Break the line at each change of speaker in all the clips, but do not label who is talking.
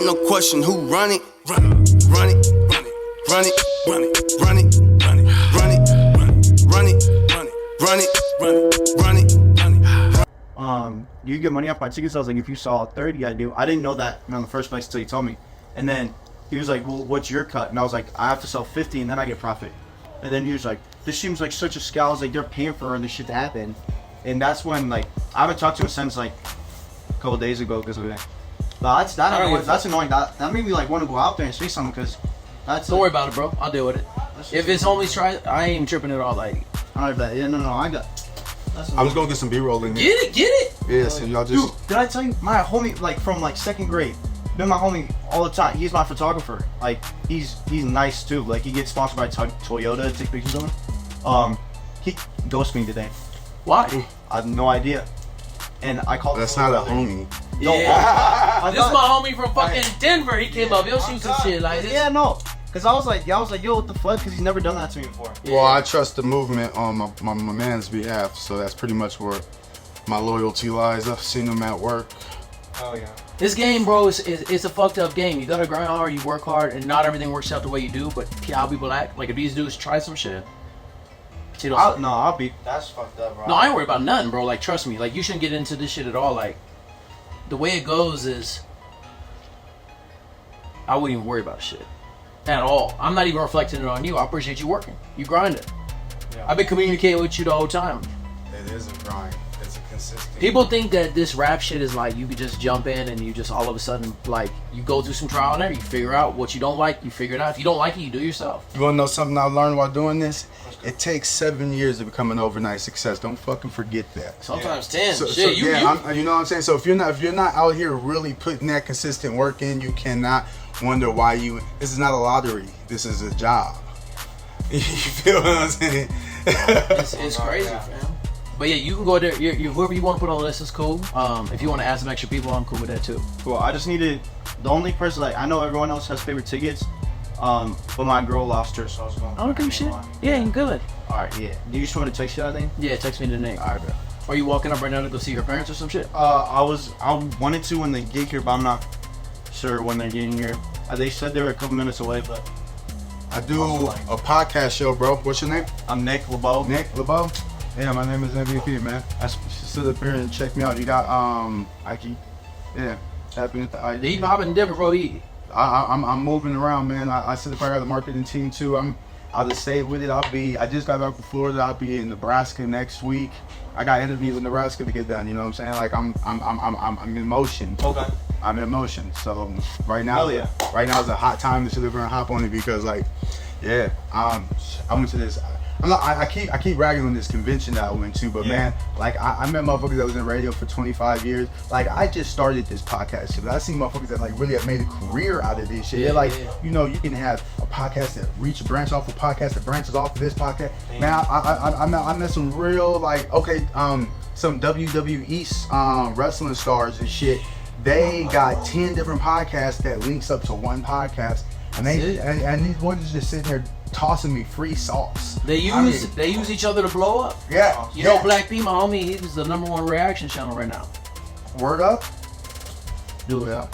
No question who run it, run it, run it, run it, run it, run it, run it, run it, run it, run it, run it, run it, run it.
You get money off my tickets? I was like, if you saw 30, I do. I didn't know that in the first place until you told me. And then he was like, well, what's your cut? And I was like, I have to sell 50 and then I get profit. And then he was like, this seems like such a scam. I was like, they're paying for this shit to happen. And that's when, like, I haven't talked to him since like a couple days ago because of that. But that's annoying. That made me like want to go out there and say something because that's.
Don't worry about it, bro. I'll deal with it. If his homies try, I ain't even tripping at all. Like,
I don't know. Yeah, no, I got.
I was gonna get some B-roll in there.
Get it.
Yeah, so y'all just.
Dude, did I tell you my homie like from like second grade? Been my homie all the time. He's my photographer. Like he's nice too. Like he gets sponsored by Toyota to take pictures of him. He ghosted me today.
Why?
I have no idea. And I called.
That's not a homie.
Yeah. This is my homie from fucking Denver. He came up. He'll shoot some shit like this.
Yeah, no. Cause I was like, yo, what the fuck? Cause he's never done that to me before.
Well, I trust the movement on my man's behalf, so that's pretty much where my loyalty lies. I've seen him at work.
Oh yeah.
This game, bro, it's a fucked up game. You gotta grind hard, you work hard, and not everything works out the way you do. But how people act, like if these dudes try some shit.
I'll be. That's fucked up, bro.
No, I ain't worried about nothing, bro. Like, trust me. Like, you shouldn't get into this shit at all. Like, the way it goes is, I wouldn't even worry about shit at all. I'm not even reflecting it on you. I appreciate you working. You grinding. Yeah. I've been communicating with you the whole time.
It is a grind. It's a consistent.
People think that this rap shit is like you could just jump in and you just all of a sudden like you go through some trial and error. You figure out what you don't like. You figure it out. If you don't like it, you do it yourself.
You wanna know something I learned while doing this? It takes 7 years to become an overnight success. Don't fucking forget that.
Sometimes 10.
So,
Shit,
you know what I'm saying? So if you're not out here really putting that consistent work in, you cannot wonder why you. This is not a lottery. This is a job. You feel what I'm saying?
It's crazy, fam. But yeah, you can go there. Whoever you want to put on the list is cool. If you want to add some extra people, I'm cool with that too.
Cool. I just needed the only person like I know everyone else has favorite tickets. But my girl lost her, so I was going.
I don't give a shit. Yeah, you good.
Alright, yeah. Do you just want to text you that thing?
Yeah, text me the name.
Alright, bro.
Are you walking up right now to go see her parents or some shit?
I wanted to when they get here, but I'm not sure when they're getting here. They said they were a couple minutes away, but
I do a podcast show, bro. What's your name?
I'm Nic Labeaux.
Nic Labeaux? Yeah, my name is MVP, man. I stood up here and check me out. You got Ike. Yeah, HYPnotized.
He popping different, bro.
I'm moving around, man. I sit up here at the marketing team too. I'll just stay with it. I just got back from Florida. I'll be in Nebraska next week. I got interviews in Nebraska to get done. You know what I'm saying? Like I'm in motion.
Okay.
I'm in motion. So right now is a hot time to sit up here and hop on it because like, yeah. I went to this. I keep ragging on this convention that I went to, but man, like I met motherfuckers that was in radio for 25 years. Like I just started this podcast shit, but I seen motherfuckers that like really have made a career out of this shit. They're like, you know, you can have a podcast that branch off a podcast that branches off of this podcast. Man, I met some real like some WWE wrestling stars and shit. They got 10 different podcasts that links up to one podcast, and these ones just sitting there tossing me free sauce.
They use each other to blow up.
Yeah.
You know, Black P, my homie, he's the #1 reaction channel right now.
Word up.
Do it. Yeah.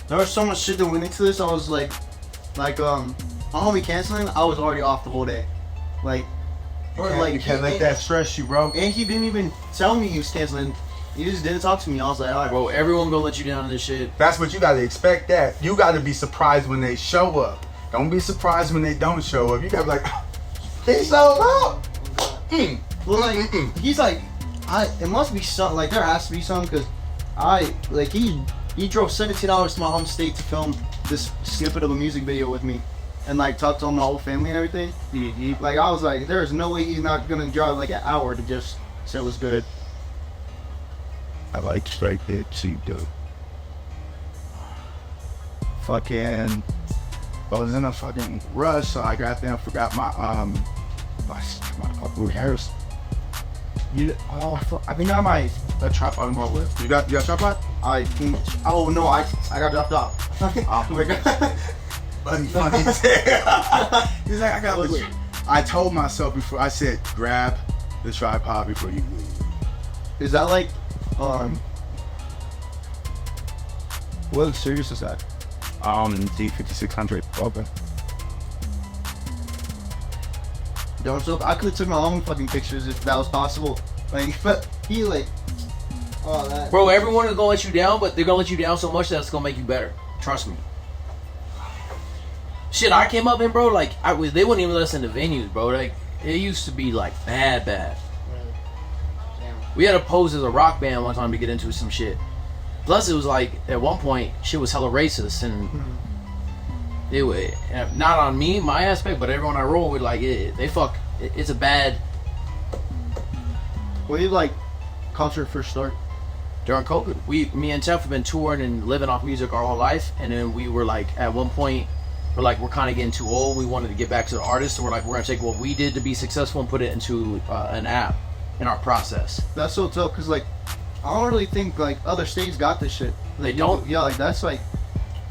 There was so much shit that went into this. I was like my homie canceling. I was already off the whole day. Like,
You can't let that stress you, bro.
And he didn't even tell me he was canceling. He just didn't talk to me. I was like, all right,
bro, everyone gonna let you down in this shit.
That's what you gotta expect. That you gotta be surprised when they show up. Don't be surprised when they don't show up. You gotta be like, they showed up.
Well, he's like, it must be something. Like there has to be something because he drove 17 hours to my home state to film this snippet of a music video with me, and like talk to him, the whole family and everything. Like I was like, there's no way he's not gonna drive like an hour to just say it was good.
I like straight there cheap though. Fucking. I was in a fucking rush, so I got there and forgot my rehearsal.
I mean, not my tripod I'm going with.
You got tripod?
I got dropped off.
Funny. He's like, I got. I told myself before. I said, grab the tripod before you leave.
Is that like What series is that?
D5600. Okay.
Yo, so I could have took my own fucking pictures if that was possible. Like, but he like, oh that.
Bro, everyone is gonna let you down, but they're gonna let you down so much that it's gonna make you better. Trust me. Shit, I came up in, bro, like, they wouldn't even let us in the venues, bro. Like, it used to be, like, bad.
Damn.
We had to pose as a rock band one time to get into some shit. Plus, it was, like, at one point, shit was hella racist, and it was, not on me, my aspect, but everyone I roll with, like, it's a bad...
Where did, like, Qoncert first start?
During COVID. Me and Tef have been touring and living off music our whole life, and then we were, like, at one point... we're kind of getting too old. We wanted to get back to the artists, so we're going to take what we did to be successful and put it into an app in our process.
That's so tough, because, like, I don't really think, like, other states got this shit.
They don't?
Yeah, like, that's, like...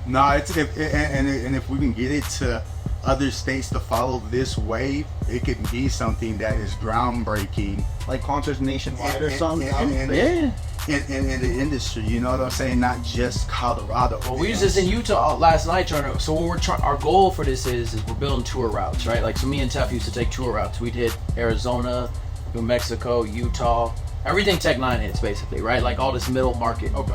No, it's if we can get it to other states to follow this wave, it could be something that is groundbreaking.
Like, concerts nationwide or
And-
something.
Yeah.
in the industry, you know what I'm saying? Not just Colorado.
Well, we was just in Utah last night so what our goal for this is we're building tour routes, right? Like, so me and Tef used to take tour routes. We'd hit Arizona, New Mexico, Utah, everything Tech 9 hits, basically, right? Like, all this middle market.
Okay.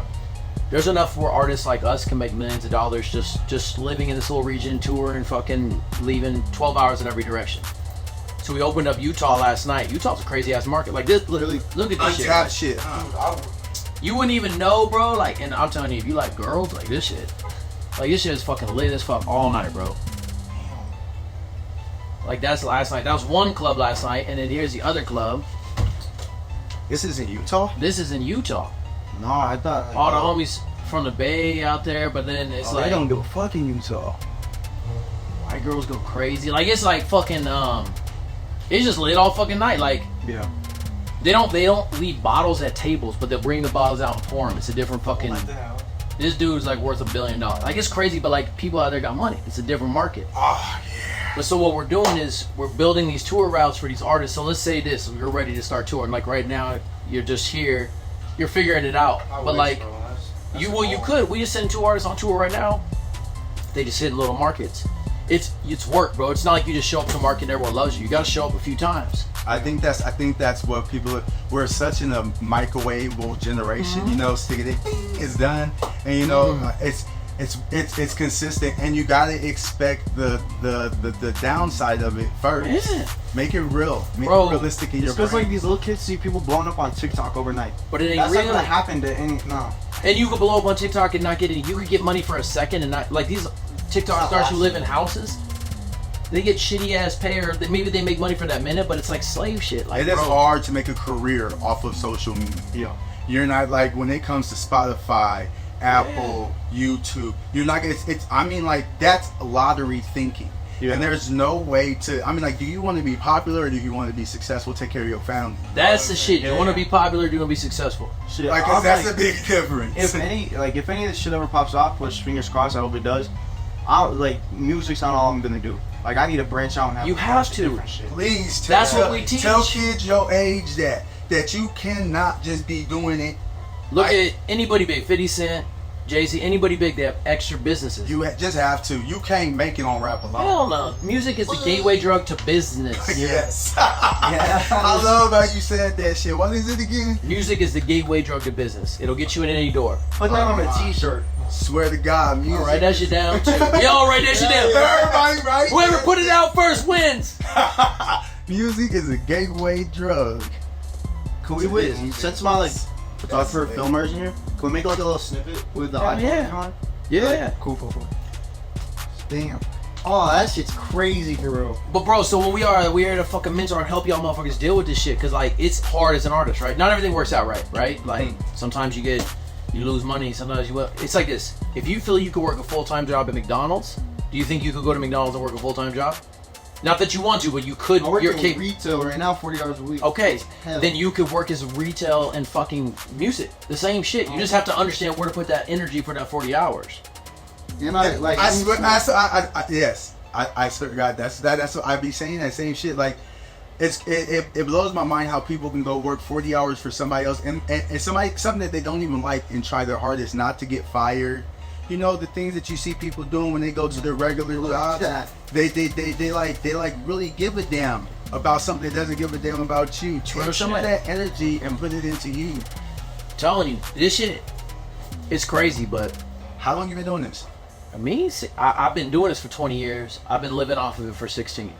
There's enough where artists like us can make millions of dollars just living in this little region, touring, fucking leaving 12 hours in every direction. So we opened up Utah last night. Utah's a crazy ass market. Like, this, look at this shit.
Untapped shit. Huh?
You wouldn't even know, bro. Like, and I'm telling you, if you like girls, like this shit. Like, this shit is fucking lit as fuck all night, bro. Like, that's last night. That was one club last night, and then here's the other club.
This is in Utah?
This is in Utah.
No, I thought... Like,
All the homies from the Bay out there, but then it's like...
they don't give a fuck in Utah.
White girls go crazy. Like, it's like fucking, it's just lit all fucking night. Like,
Yeah.
they don't leave bottles at tables, but they'll bring the bottles out and pour them. It's a different fucking... This dude's like worth $1 billion. Like, it's crazy, but like, people out there got money. It's a different market.
Oh, yeah.
But so what we're doing is we're building these tour routes for these artists. So let's say this, you're ready to start touring. Like, right now, you're just here, you're figuring it out. But like, you could. We just send 2 artists on tour right now. They just hit little markets. It's work, bro. It's not like you just show up to a market and everyone loves you. You got to show up a few times.
I think that's what people. We're such in a microwavable generation. You know, stick it, it's done, and you know it's consistent, and you gotta expect the downside of it first.
Yeah.
Make it real, make
Bro,
it realistic in your
It's because,
brain.
like, these little kids see people blowing up on TikTok overnight.
But it ain't
That's
real.
not gonna happen to any... No.
And you could blow up on TikTok and not get any. You could get money for a second and not, like, these TikTok stars who live in houses. They get shitty ass pay, or maybe they make money for that minute, but it's like slave shit. Like,
It is
bro,
hard to make a career off of social media.
Yeah.
You're not like when it comes to Spotify, Apple, YouTube. You're not gonna. It's. I mean, like that's lottery thinking.
Yeah.
And there's no way to. I mean, like, do you want to be popular or do you want to be successful? Take care of your family.
That's the shit. You
Yeah.
want to be popular, you want to be successful.
Shit,
Like,
I'm
that's
like,
a big difference.
if any of this shit ever pops off, which fingers crossed, I hope it does. Music's not all I'm gonna do. Like, I need to branch out and have
You
a
have
bunch of
to.
different shit.
Please tell,
That's what we teach.
Tell kids your age that you cannot just be doing it.
Look
Like-
at anybody big, 50 Cent, Jay-Z, anybody big that have extra businesses.
You just have to. You can't make it on rap alone.
Hell no. Music is the gateway drug to business.
Yes.
Yeah.
I love how you said that shit. What is it again?
Music is the gateway drug to business. It'll get you in any door.
Put that on a t-shirt.
Swear to God, music.
Write that shit down too. Y'all write that shit down.
Everybody, right?
Whoever put it out first wins.
Music is a gateway drug.
Can we since my like photographer filmers in here, can we make like a little snippet with the iPhone
yeah.
on?
Yeah.
Cool. Damn. Oh, that shit's crazy for real.
But bro, so what we're here to fucking mentor and help y'all motherfuckers deal with this shit, cause like it's hard as an artist, right? Not everything works out right? Like sometimes you lose money, sometimes you will. It's like this. If you feel you could work a full-time job at McDonald's, do you think you could go to McDonald's and work a full-time job? Not that you want to, but you could.
I work
You're
in retail right now, 40 hours a week.
Okay,
Hell.
then you could work as retail and fucking music. The same shit. You just have to understand where to put that energy for that 40 hours.
And I like.
I swear to God, that's what I be saying. That same shit. Like, it blows my mind how people can go work 40 hours for somebody else and something that they don't even like and try their hardest not to get fired. you know, the things that you see people doing when they go to their regular jobs. They like really give a damn about something that doesn't give a damn about you. Take some of that energy and put it into you.
Telling you, this shit, it's crazy, but
how long you been doing this?
I've been doing this for 20 years. I've been living off of it for 16.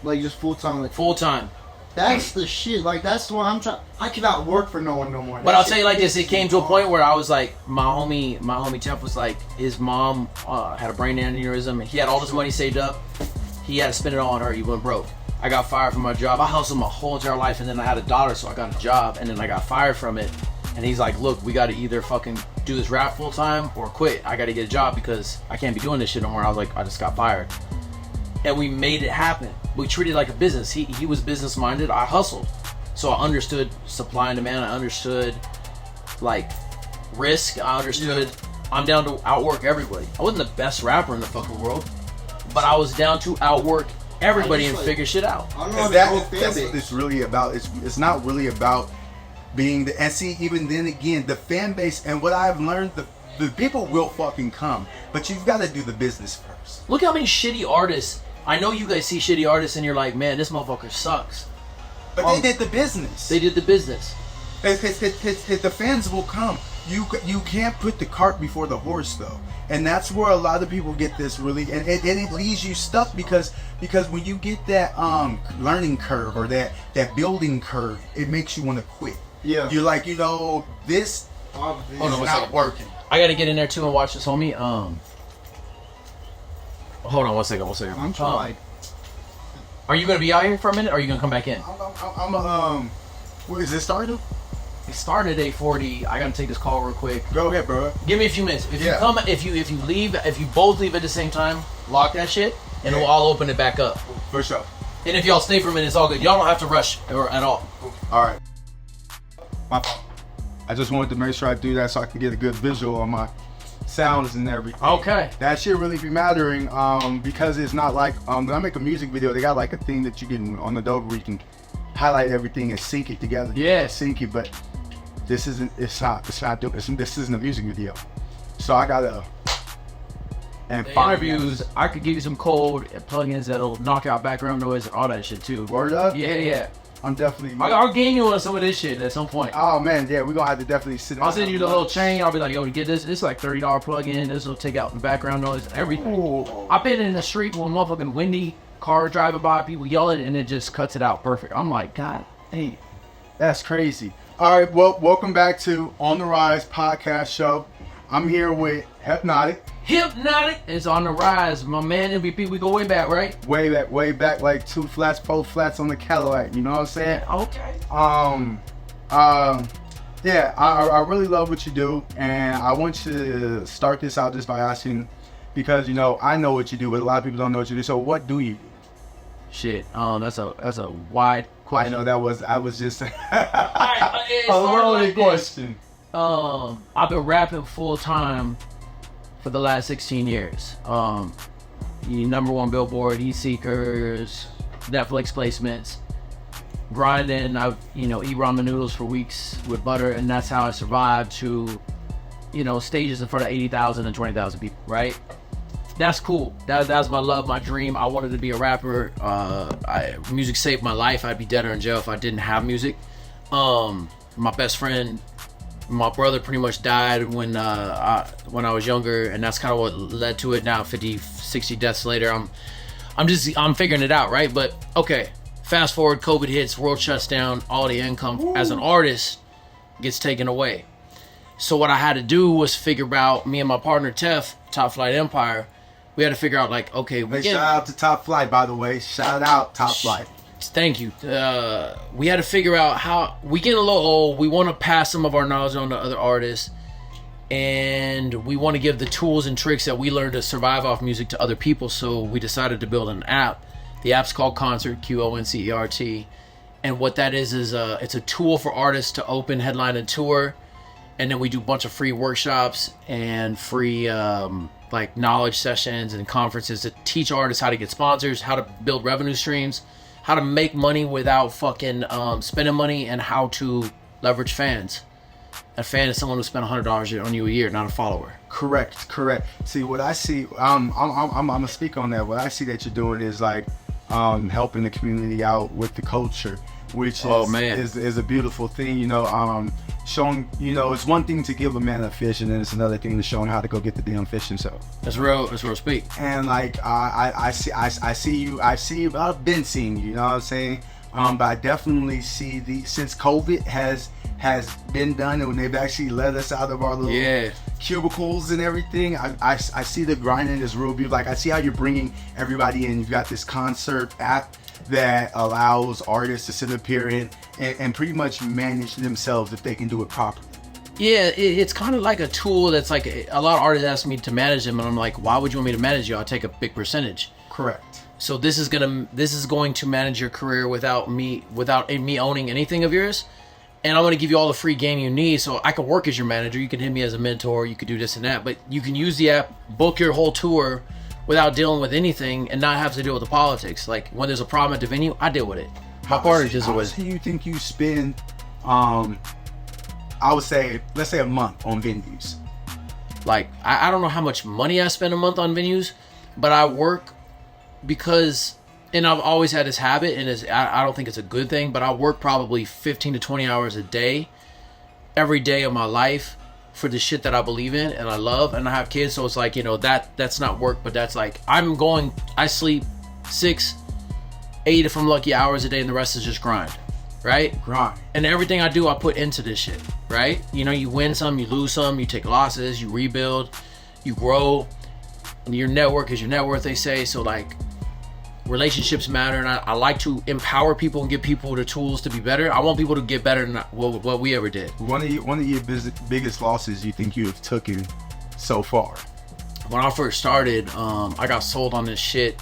Like just full time.
Full time.
That's the shit. Like that's the one I'm trying. I cannot work for no one no more.
But I'll tell you like this: it came to a point where I was like, my homie Jeff was like, his mom had a brain aneurysm, and he had all this money saved up. He had to spend it all on her. He went broke. I got fired from my job. I hustled my whole entire life, and then I had a daughter, so I got a job, and then I got fired from it. And he's like, look, we got to either fucking do this rap full time or quit. I got to get a job because I can't be doing this shit no more. I was like, I just got fired. And we made it happen. We treated it like a business. He was business minded. I hustled. So I understood supply and demand. I understood like risk. I understood I'm down to outwork everybody. I wasn't the best rapper in the fucking world, but I was down to outwork everybody and figure shit out.
That's what it's really about. It's not really about being the, and see, even then again, the fan base and what I've learned, the people will fucking come, but you've got to do the business first.
Look how many shitty artists. I know you guys see shitty artists and you're like, man, this motherfucker sucks.
But they did the business.
They did the business.
The fans will come. You can't put the cart before the horse though, and that's where a lot of people get this really, and it leaves you stuck because when you get that learning curve or that building curve, it makes you want to quit.
Yeah.
You're like, you know, this is not working.
I gotta get in there too and watch this, homie. Hold on one second.
I'm trying.
Are you gonna be out here for a minute, or are you gonna come back in?
What is this started?
It started at 8:40. I gotta take this call real quick.
Go ahead, bro.
Give me a few minutes. If you come, if you leave, if you both leave at the same time, lock that shit, and we'll all open it back up.
For sure.
And if y'all stay for a minute, it's all good. Y'all don't have to rush at all.
All right. I just wanted to make sure I do that so I can get a good visual on my sounds and everything.
Okay.
That shit really be mattering because it's not like when I make a music video, they got like a thing that you can on the dope where you can highlight everything and sync it together.
Yeah,
sync it, but this isn't. This isn't a music video, so I gotta. And
interviews, I could give you some code plugins that'll knock out background noise and all that shit too.
Word up?
Yeah.
I'm definitely.
I'll game you on some of this shit at some point.
Oh man, yeah, we're gonna have to definitely sit.
I'll send you the little chain. I'll be like, yo, get this. This is like $30 plugin. This will take out the background noise and everything.
Ooh.
I've been in the street when motherfucking windy car driving by, people yelling, and it just cuts it out perfect. I'm like, God, hey,
that's crazy. All right, well, welcome back to On the Rise podcast show. I'm here with Hypnautic.
Hypnautic is on the rise, my man. MVP, we go way back, right?
Way back, like 2 flats, 4 flats on the Cadillac. You know what I'm saying?
Okay.
Yeah, I really love what you do, and I want you to start this out just by asking, because you know I know what you do, but a lot of people don't know what you do. So, what do you do?
Shit, that's a wide question.
I know I was just a
loaded
question.
I've been rapping full time for the last 16 years. #1 Billboard, E-Seekers, Netflix placements, grinding. I've eat ramen noodles for weeks with butter, and that's how I survived to stages in front of 80,000 and 20,000 people, right? That's cool. That's my love, my dream. I wanted to be a rapper. Music saved my life. I'd be dead or in jail if I didn't have music. My best friend, my brother, pretty much died when I was younger, and that's kind of what led to it. Now 50, 60 deaths later, I'm figuring it out, right? But okay, fast forward, COVID hits, world shuts down, all the income as an artist gets taken away. So what I had to do was figure out, me and my partner Tef, Top Flight Empire, we had to figure out like, okay,
shout out to Top Flight, by the way. Shout out Top Flight.
Thank you. We had to figure out how we get a little old. We want to pass some of our knowledge on to other artists, and we want to give the tools and tricks that we learned to survive off music to other people. So we decided to build an app. The app's called Qoncert, Qoncert, and what that is it's a tool for artists to open, headline, and tour. And then we do a bunch of free workshops and free like knowledge sessions and conferences to teach artists how to get sponsors, how to build revenue streams, how to make money without fucking spending money, and how to leverage fans. A fan is someone who spent $100 on you a year, not a follower.
Correct. See, what I see, I'm gonna speak on that. What I see that you're doing is like helping the community out with the culture, which is a beautiful thing. You know, showing, you know, it's one thing to give a man a fish, and then it's another thing to show him how to go get the damn fish himself.
That's real speak.
And like I see you. I've been seeing you. You know what I'm saying? But I definitely see since COVID has been done, and when they've actually let us out of our little cubicles and everything, I see the grinding is real beautiful. Like, I see how you're bringing everybody in. You've got this concert app that allows artists to sit up here and pretty much manage themselves if they can do it properly.
Yeah, it's kind of like a tool that's like, a lot of artists ask me to manage them, and I'm like, why would you want me to manage you? I'll take a big percentage.
Correct.
So this is going to manage your career without me owning anything of yours. And I'm going to give you all the free game you need, so I can work as your manager. You can hit me as a mentor. You could do this and that. But you can use the app, book your whole tour without dealing with anything and not have to deal with the politics. Like, when there's a problem at the venue, I deal with it. My partner deals with it.
How much do you think you spend, I would say, let's say a month on venues?
Like, I don't know how much money I spend a month on venues, but I work because... And I've always had this habit, and I don't think it's a good thing, but I work probably 15 to 20 hours a day, every day of my life, for the shit that I believe in and I love. And I have kids, so it's like, you know, that's not work, but that's like, I sleep 6, 8 if I'm lucky hours a day, and the rest is just grind, right?
Grind.
And everything I do, I put into this shit, right? You know, you win some, you lose some, you take losses, you rebuild, you grow. Your network is your net worth, they say. So like, relationships matter, and I like to empower people and give people the tools to be better. I want people to get better than what we ever did.
One of your biggest losses you think you have taken so far?
When I first started, I got sold on this shit.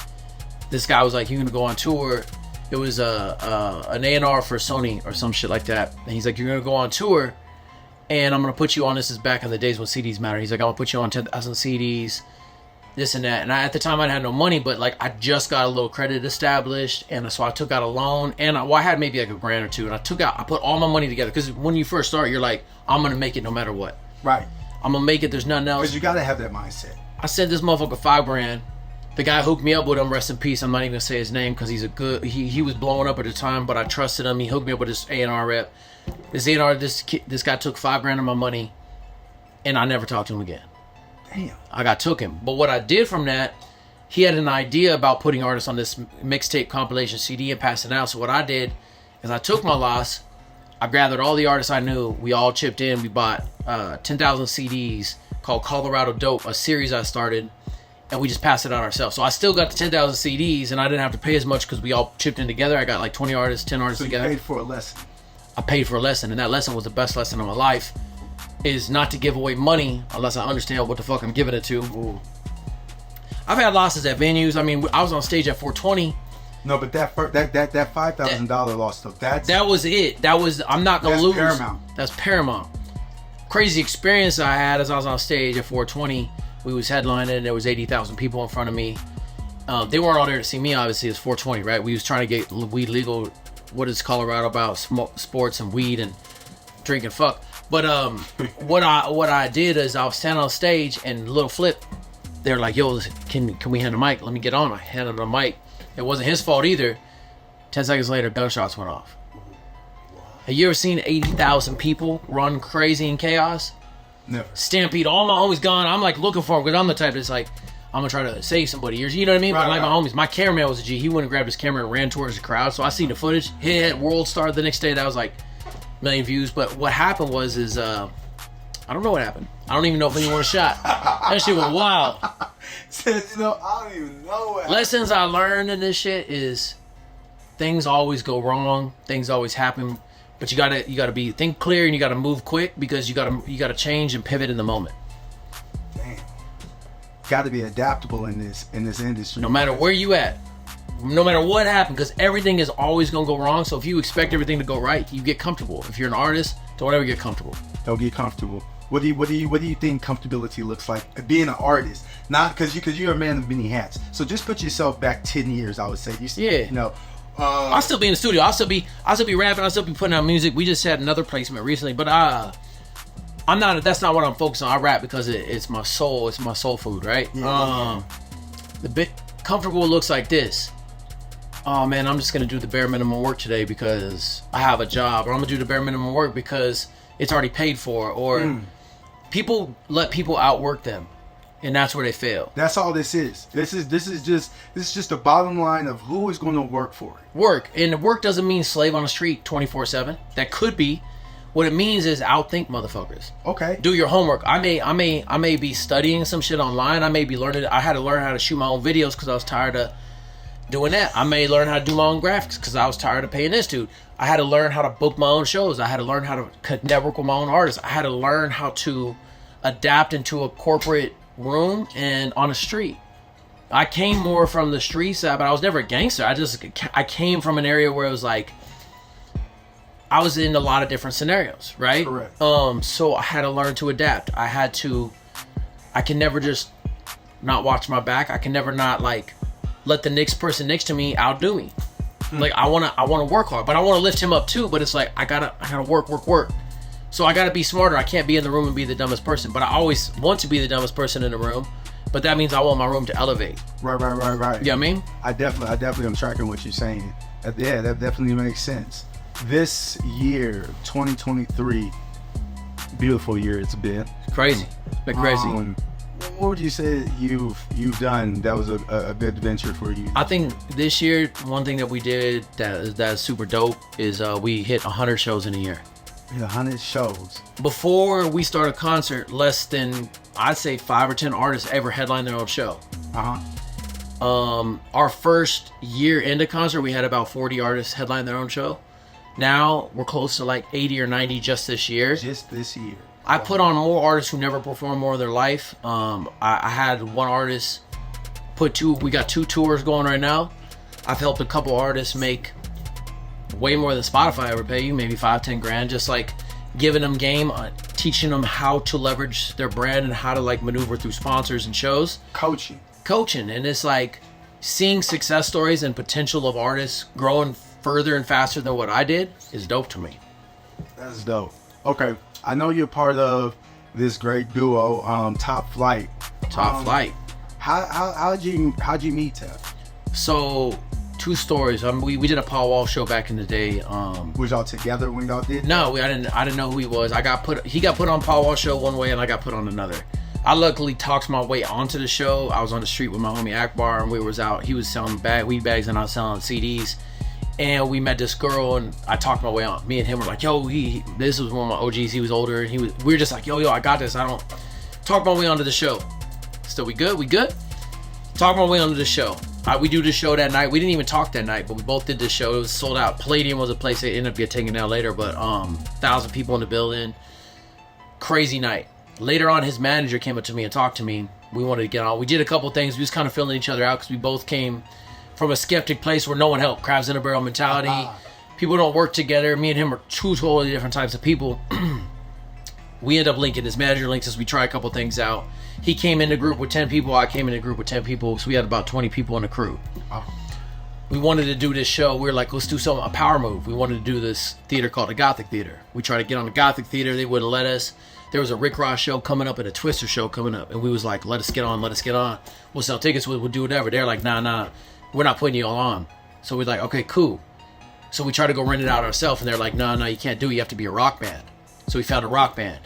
This guy was like, "You're gonna go on tour." It was an A&R for Sony or some shit like that, and he's like, "You're gonna go on tour, and I'm gonna put you on." This is back in the days when CDs matter. He's like, "I'll put you on 10,000 CDs." This and that, and at the time I had no money, but like, I just got a little credit established, and so I took out a loan, and I had maybe like $1,000 or $2,000, and I put all my money together, because when you first start, you're like, I'm gonna make it no matter what.
Right.
I'm gonna make it. There's nothing else.
Because you gotta have that mindset.
I sent this motherfucker $5,000. The guy hooked me up with him. Rest in peace. I'm not even gonna say his name because he's a good. He was blowing up at the time, but I trusted him. He hooked me up with this A&R rep. This A&R, this guy took $5,000 of my money, and I never talked to him again.
Damn.
I took him. But what I did from that, he had an idea about putting artists on this mixtape compilation CD and passing it out. So what I did is I took my loss. I gathered all the artists I knew. We all chipped in. We bought 10,000 CDs called Colorado Dope, a series I started, and we just passed it out ourselves. So I still got the 10,000 CDs, and I didn't have to pay as much because we all chipped in together. I got like 20 artists, 10 artists together.
So you paid for a lesson.
I paid for a lesson, and that lesson was the best lesson of my life. Is not to give away money unless I understand what the fuck I'm giving it to.
Ooh.
I've had losses at venues. I mean, I was on stage at 420.
No, but that $5,000 loss though.
That was it. I'm not gonna lose.
Paramount.
That's paramount. Crazy experience I had as I was on stage at 420. We was headlining. There was 80,000 people in front of me. They weren't all there to see me. Obviously, it's 420, right? We was trying to get weed legal. What is Colorado about? Sports and weed and drinking fuck. But what I did is I was standing on stage, and Little Flip, they're like, "Yo, can we hand the mic? Let me get on." I handed him the mic. It wasn't his fault either. 10 seconds later, gunshots went off. Have you ever seen 80,000 people run crazy in chaos?
Never.
Stampede. All my homies gone. I'm like looking for him because I'm the type that's like, I'm gonna try to save somebody. You know what I mean?
Right,
but like
right.
my homies, my cameraman was a G. He went and grabbed his camera and ran towards the crowd. So I seen the footage. Hit World Star the next day. That was like million views. But what happened was I don't know what happened. I don't even know if anyone was shot. That shit was wild.
I don't even know what
Lessons I learned in this shit is things always go wrong. Things always happen. But you gotta think clear, and you gotta move quick, because you gotta change and pivot in the moment.
Damn. Gotta be adaptable in this industry.
No matter where you at. No matter what happened, because everything is always gonna go wrong. So if you expect everything to go right, you get comfortable. If you're an artist, don't ever get comfortable.
Don't get comfortable. What do you think comfortability looks like being an artist? Not because you're a man of many hats. So just put yourself back 10 years. I would say. I'll still be in the studio. I'll still be rapping. I'll still be putting out music. We just had another placement recently, but
That's not what I'm focused on. I rap because it's my soul. It's my soul food, right?
Yeah.
The bit comfortable looks like this. Oh man, I'm just gonna do the bare minimum work today because I have a job, or I'm gonna do the bare minimum work because it's already paid for, or people let people outwork them, and that's where they fail.
That's all this is. This is just the bottom line of who is going to work for it.
Work, and the work doesn't mean slave on the street 24/7. That could be. What it means is outthink motherfuckers.
Okay.
Do your homework. I may be studying some shit online. I may be learning. I had to learn how to shoot my own videos because I was tired of doing that. I may learn how to do my own graphics because I was tired of paying this dude. I had to learn how to book my own shows. I had to learn how to network with my own artists. I had to learn how to adapt into a corporate room and on the street. I came more from the street side, but I was never a gangster. I came from an area where it was like, I was in a lot of different scenarios, right?
Correct.
So I had to learn to adapt. I can never just not watch my back. I can never not like let the next person next to me outdo me. Like I wanna work hard, but I wanna lift him up too. But it's like I gotta work. So I gotta be smarter. I can't be in the room and be the dumbest person. But I always want to be the dumbest person in the room. But that means I want my room to elevate.
Right.
You know what I mean?
I definitely am tracking what you're saying. Yeah, that definitely makes sense. This year, 2023, beautiful year it's been.
Crazy. It's been crazy.
What would you say you've done that was a good adventure for you?
I think this year, one thing that we did that's super dope is we hit 100 shows in a year.
100 shows.
Before we started Qoncert, less than, I'd say 5 or 10 artists ever headlined their own show. Our first year into Qoncert, we had about 40 artists headline their own show. Now we're close to like 80 or 90 just this year.
Just this year.
I put on more artists who never performed more in their life. I had one artist we got 2 tours going right now. I've helped a couple artists make way more than Spotify ever pay you, maybe 5-10 grand, just like giving them game, teaching them how to leverage their brand and how to like maneuver through sponsors and shows.
Coaching.
And it's like seeing success stories and potential of artists growing further and faster than what I did is dope to me.
That's dope. Okay, I know you're part of this great duo, Top Flite.
Flite.
How'd you meet them?
So 2 stories. We did a Paul Wall show back in the day.
Was y'all together when y'all did?
No, I didn't know who he was. He got put on Paul Wall show one way and I got put on another. I luckily talked my way onto the show. I was on the street with my homie Akbar and he was selling weed bags and I was selling CDs. And we met this girl and I talked my way on. Me and him were like, yo, this was one of my OGs. He was older and we were just like, yo, I got this. Talk my way onto the show. So we good? Talk my way onto the show. We do the show that night. We didn't even talk that night, but we both did the show. It was sold out. Palladium was a place that ended up getting taken down later, but 1,000 people in the building. Crazy night. Later on, his manager came up to me and talked to me. We wanted to get on. We did a couple things. We was kind of filling each other out because we both came from a skeptic place where no one helped. Crabs in a barrel mentality. People don't work together. Me and him are 2 totally different types of people. We end up linking. His manager links us. We try a couple things out. He came in the group with 10 people. I came in the group with 10 people. So we had about 20 people in the crew. We wanted to do this show. We were like, let's do a power move. We wanted to do this theater called the Gothic Theater. We tried to get on the Gothic Theater. They wouldn't let us. There was a Rick Ross show coming up and a Twister show coming up. And we was like, let us get on. We'll sell tickets. We'll do whatever. They're like, nah. We're not putting you all on. So we're like, okay, cool. So we tried to go rent it out ourselves, and they're like, no, you can't do it. You have to be a rock band. So we found a rock band.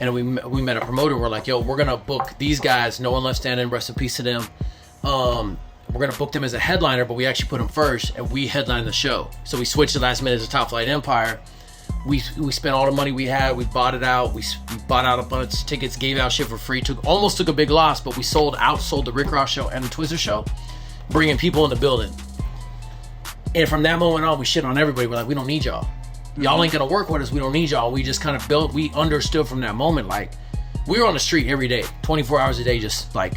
And we met a promoter. We're like, yo, we're going to book these guys. No One Left Standing. Rest in peace to them. We're going to book them as a headliner, but we actually put them first, and we headlined the show. So we switched the last minute to Top Flight Empire. We spent all the money we had. We bought it out. We bought out a bunch of tickets, gave out shit for free. Almost took a big loss, but we sold the Rick Ross show and the Twister show, bringing people in the building. And from that moment on, we shit on everybody. We're like, we don't need y'all. Y'all ain't gonna work with us. We don't need y'all. We just kind of built. We understood from that moment, like, we were on the street every day, 24 hours a day, just like,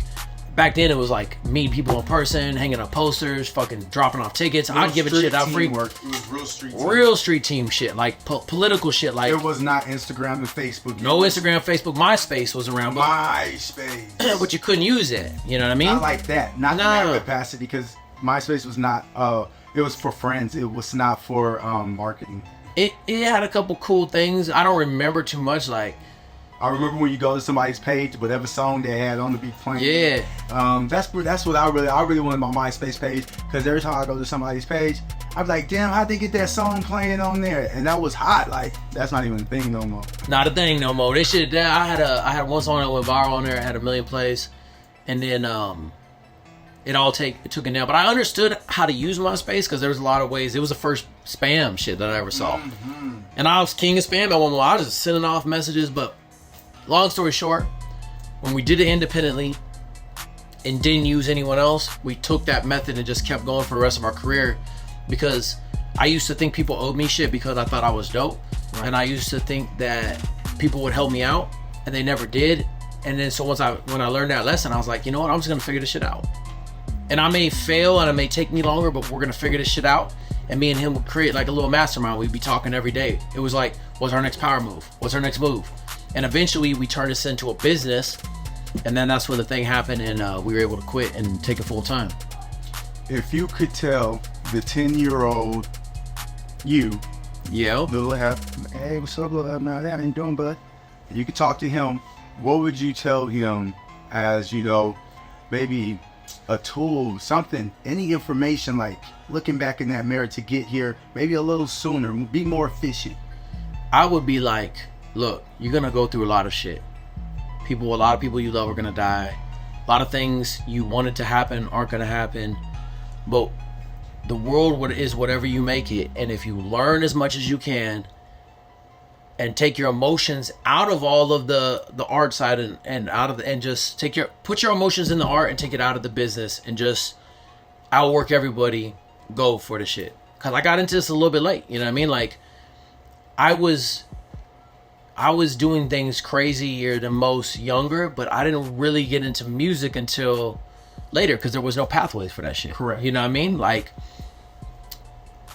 back then it was like meeting people in person, hanging up posters, fucking dropping off tickets. I'd give it shit out free.
It was real street team.
Real street team shit, like political shit. Like,
it was not Instagram and Facebook.
No Instagram, Facebook. MySpace was around.
MySpace.
But you couldn't use it. You know what I mean?
Not like that. Not in that capacity, because MySpace was not, it was for friends. It was not for marketing.
It had a couple cool things. I don't remember too much. Like,
I remember when you go to somebody's page, whatever song they had on the beat playing.
Yeah.
That's what I really wanted my MySpace page, because every time I go to somebody's page, I'm like, damn, how'd they get that song playing on there? And that was hot. Like, that's not even a thing no more.
Not a thing no more. They should. I had one song that went viral on there. It had 1 million plays, and then it took it down. But I understood how to use MySpace because there was a lot of ways. It was the first spam shit that I ever saw, and I was king of spam at one point. I was just sending off messages. But long story short, when we did it independently and didn't use anyone else, we took that method and just kept going for the rest of our career. Because I used to think people owed me shit because I thought I was dope, and I used to think that people would help me out, and they never did. And then so when I learned that lesson, I was like, you know what, I'm just gonna figure this shit out. And I may fail and it may take me longer, but we're gonna figure this shit out. And me and him would create like a little mastermind. We'd be talking every day. It was like, what's our next power move? What's our next move? And eventually we turned this into a business, and then that's when the thing happened, and we were able to quit and take it full time.
If you could tell the 10-year-old you, little hey, what's up, little now? How you doing, bud? You could talk to him. What would you tell him as, maybe a tool, something, any information, like looking back in that mirror to get here maybe a little sooner, be more efficient?
I would be like, look, you're gonna go through a lot of shit. A lot of people you love are gonna die. A lot of things you wanted to happen aren't gonna happen. But the world is whatever you make it, and if you learn as much as you can and take your emotions out of all of the art side and just put your emotions in the art and take it out of the business and just outwork everybody, go for the shit. Cause I got into this a little bit late, you know what I mean? Like I was doing things crazier than most younger, but I didn't really get into music until later because there was no pathways for that shit.
Correct.
You know what I mean? Like,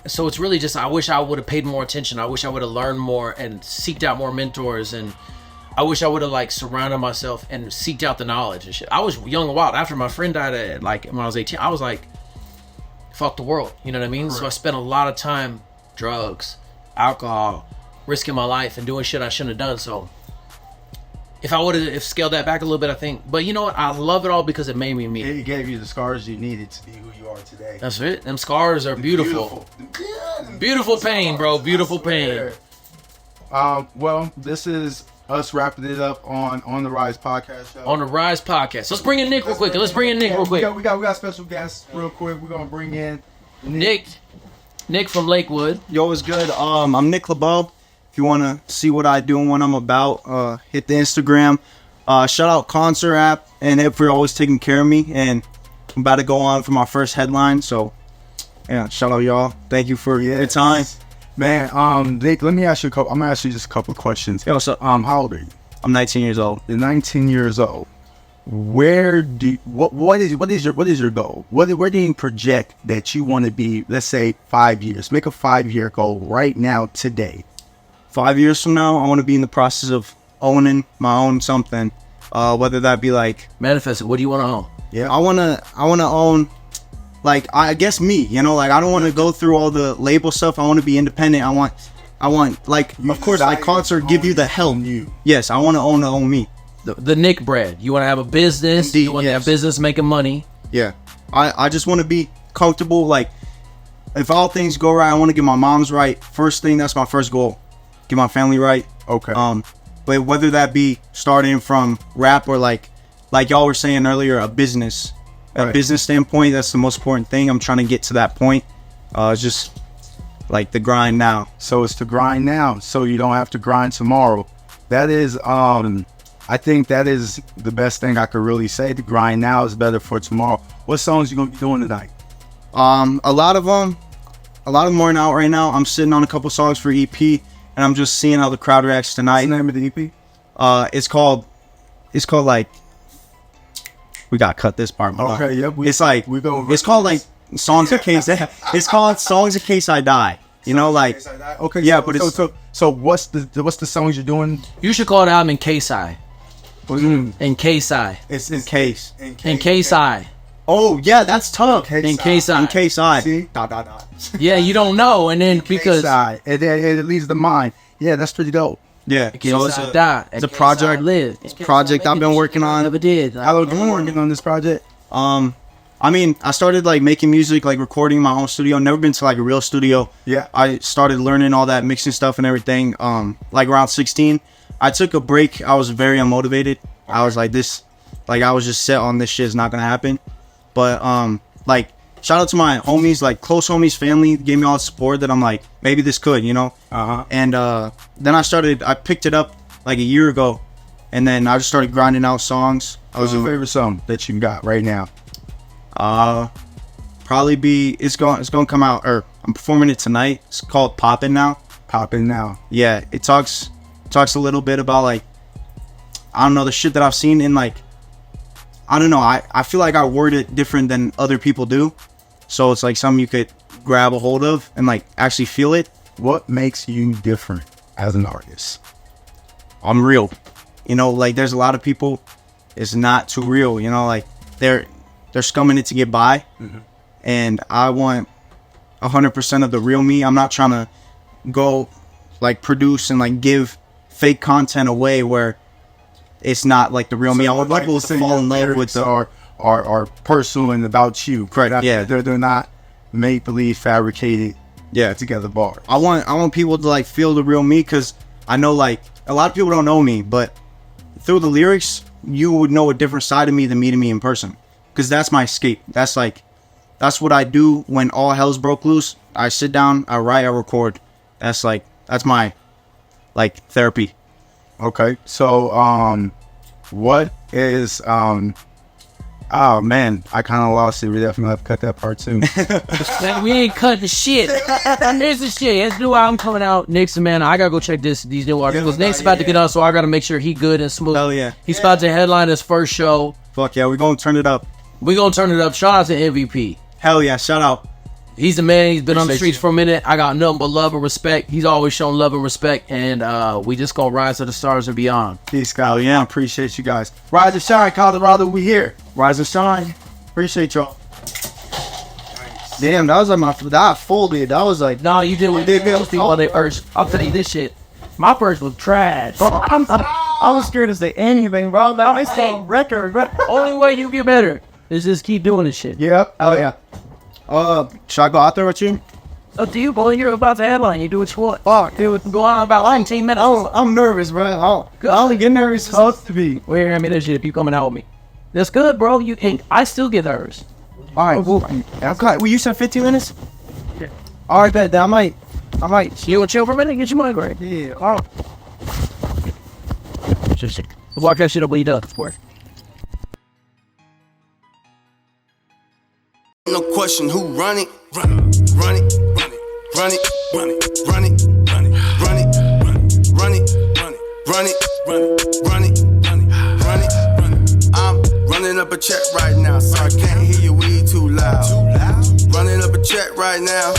so it's really just, I wish I would have paid more attention. I wish I would have learned more and seeked out more mentors, and I wish I would have like surrounded myself and seeked out the knowledge and shit. I was young and wild. After my friend died at when I was 18, I was like, fuck the world. You know what I mean? Correct. So I spent a lot of time, drugs, alcohol, risking my life and doing shit I shouldn't have done. So if I would have scaled that back a little bit, I think. But you know what? I love it all because it made me me.
It gave you the scars you needed to be who you are today.
That's it. Them scars are beautiful. Beautiful pain, bro. Beautiful pain.
Well, this is us wrapping it up on the Rise podcast show.
On the Rise podcast. Let's bring in Nick real quick. We
got special guests real quick. We're gonna bring in
Nick from Lakewood.
Yo, what's good? I'm Nic Labeaux. If you want to see what I do and what I'm about, hit the Instagram. Shout out Qoncert app and Ep.8 for always taking care of me. And I'm about to go on for my first headline. So, yeah, shout out y'all. Thank you for your time.
Man, Nick, let me ask you I'm gonna ask you just a couple of questions.
Yo, what's up?
How old are you?
I'm 19 years old.
You're 19 years old. What is your goal? Where do you project that you want to be? Let's say 5 years. Make a 5-year goal right now today.
5 years from now, I want to be in the process of owning my own something, whether that be like
manifest it. What do you want to own?
Yeah, I want to own, like, I guess me. Like I don't want to go through all the label stuff. I want to be independent. I want like, of course, Qoncert give you the help. Yes, I want to own me.
The Nick brand. You want to have a business.
Indeed,
you want to have business making money.
Yeah, I just want to be comfortable. Like, if all things go right, I want to get my mom's right. First thing, that's my first goal. Get my family right.
Okay.
But whether that be starting from rap or like y'all were saying earlier, a business, business standpoint, that's the most important thing. I'm trying to get to that point. It's just like the grind now.
So it's the grind now, so you don't have to grind tomorrow. That is, I think that is the best thing I could really say. The grind now is better for tomorrow. What songs you gonna be doing tonight?
A lot of them are out right now. I'm sitting on a couple songs for EP. And I'm just seeing how the crowd reacts tonight.
What's the name of the EP?
It's called like, we gotta cut this part.
Okay, yep.
It's called like Songs in Case. It's called Songs in Case I Die. Like,
okay,
yeah,
so,
but it's
so what's the songs you're doing?
You should call it album In Case I. In Case I.
It's in case.
In Case I.
Oh yeah, that's tough.
In Case I.
In Case I.
See?
Yeah, you don't know, and then because
it leads the mind. Yeah, that's pretty dope.
Yeah.
So it's a
project.
Live.
It's a project I've been working on.
Never did.
How long have you been working on this project?
I mean, I started like making music, like recording in my own studio. Never been to like a real studio.
Yeah.
I started learning all that mixing stuff and everything. Like around 16, I took a break. I was very unmotivated. I was like I was just set on this shit is not gonna happen. But like shout out to my homies, like close homies, family gave me all the support that I'm like maybe this could, you know. And then I picked it up like a year ago, and then I just started grinding out songs.
What's your favorite song that you got right now?
Probably be it's gonna come out, or I'm performing it tonight. It's called Poppin' Now.
Poppin' Now.
Yeah, it talks a little bit about like, I don't know, the shit that I've seen in like, I don't know, I feel like I word it different than other people do, so it's like something you could grab a hold of and like actually feel it.
What makes you different as an artist?
I'm real, you know, like there's a lot of people it's not too real, you know, like they're scumming it to get by. And I want 100% of the real me. I'm not trying to go like produce and like give fake content away where it's not like the real me. I want people to fall in love with the
are personal and about you.
Correct. Yeah,
they're not make believe fabricated.
Yeah,
together bars.
I want people to like feel the real me, because I know like a lot of people don't know me, but through the lyrics you would know a different side of me than meeting me in person. Because that's my escape. That's what I do when all hell's broke loose. I sit down, I write, I record. That's my like therapy.
Okay. So what is oh man, I kind of lost it. We definitely have to cut that part too.
Man, we ain't cut the shit. Here's the shit. It's new album coming out. Nick's man, I gotta go check these new articles. Nick's about to get on, so I gotta make sure he good and smooth.
Hell yeah.
He's about to headline his first show.
Fuck yeah, we're gonna turn it up.
We gonna turn it up. Shout out to MVP.
Hell yeah, shout out.
He's the man. He's been on the streets for a minute. I got nothing but love and respect. He's always shown love and respect, and we just gonna rise to the stars and beyond.
Peace, Kyle. Yeah, appreciate you guys. Rise and shine, Colorado. We here.
Rise and shine. Appreciate y'all. Damn, that was like that folded. That was like,
no, you did what they people on their first. I'll tell you this shit. My first was trash. I was scared to say anything, bro. Now it's a record. Only way you get better is just keep doing this shit.
Yep. Oh yeah. Should I go out there with you?
Up to you, boy. You're about to headline. You do what you want. Fuck, dude. Go on about 19 minutes.
I'm nervous, bro. I only get nervous supposed to be.
Wait, I mean, that shit. If you coming out with me, that's good, bro. You ain't. I still get nervous.
All right. Well, you said 15 minutes. Yeah. All right, bet. I might.
You want to chill for a minute? Get your money right.
Yeah. All right.
Just walk that shit up when you done. For it.
No question who run it, run it, run it, run it, run it, run it, run it, run it, run it, run it, run it, run it, run it, run it, run it. I'm running up a check right now, so I can't hear you, we too loud. Running up a check right now.